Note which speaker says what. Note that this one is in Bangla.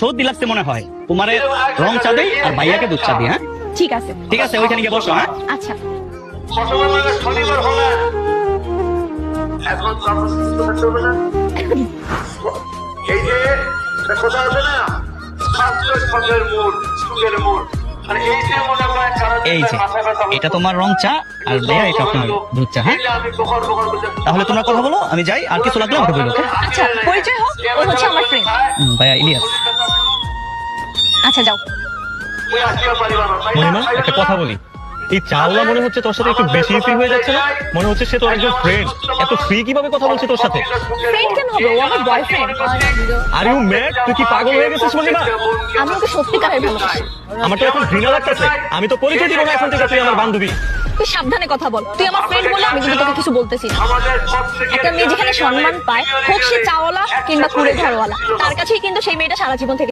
Speaker 1: সর্দি লাগছে মনে হয়, তোমারে রং চা দেই আর ভাইয়াকে দুধ চা দিই। হ্যাঁ
Speaker 2: ঠিক আছে
Speaker 1: ঠিক আছে, ওইখানে গিয়ে বসো। হ্যাঁ
Speaker 2: আচ্ছা
Speaker 3: শনিবার হলে এখন তো আপনার কিছু করতে হবে না। এই যে একটা কথা আছে না, ছাত্রের সঙ্গের মূল সুখের মূল, মানে এই যে মনে করেন
Speaker 1: এই যে এটা তোমার রং চা আর ভাইয়া এটা আপনার দুধ চা। হ্যাঁ
Speaker 3: আমি বকর বকর করতে
Speaker 1: তাহলে তোমরা কথা বলো, আমি যাই, আর কিছু লাগলে আমাকে বলো।
Speaker 2: আচ্ছা পরিচয় হোক, ও হচ্ছে আমার ফ্রেন্ড।
Speaker 1: ভাইয়া ইলিয়াস।
Speaker 2: আচ্ছা যাও।
Speaker 3: ওই আত্মীয় পরিবার
Speaker 4: মহিমা একটা কথা বলি, এই চাওলা মনে হচ্ছে তোর সাথে একটু বেশি ফ্রি হয়ে যাচ্ছে না? মনে হচ্ছে সে তোর একজন ফ্রেন্ড, এত ফ্রি কিভাবে কথা বলছে তোর সাথে?
Speaker 2: ফ্রেন্ড কেন হবে, ও আমার বয়ফ্রেন্ড।
Speaker 4: Are you mad? তুই কি পাগল হয়ে গেছিস মহিমা?
Speaker 2: আমি ওকে সত্যিকারের ভালোবাসি।
Speaker 4: আমার তো এখন ঘৃণা লাগতেছে, আমি তো পরিচয় দিব না এখন থেকে তুই আমার বান্ধবী।
Speaker 2: তুই সাবধানে কথা বল, তুই আমার ফ্রেন্ড বলে আমি কিন্তু তোকে কিছু বলতেছি না।
Speaker 3: আমাদের প্রত্যেকের
Speaker 2: একটা মেয়ে যেখানে সম্মান পায়, হোক সে চাওয়ালা কিংবা কুড়ে ঘরওয়ালা, তার কাছেই কিন্তু সেই মেয়েটা সারা জীবন থেকে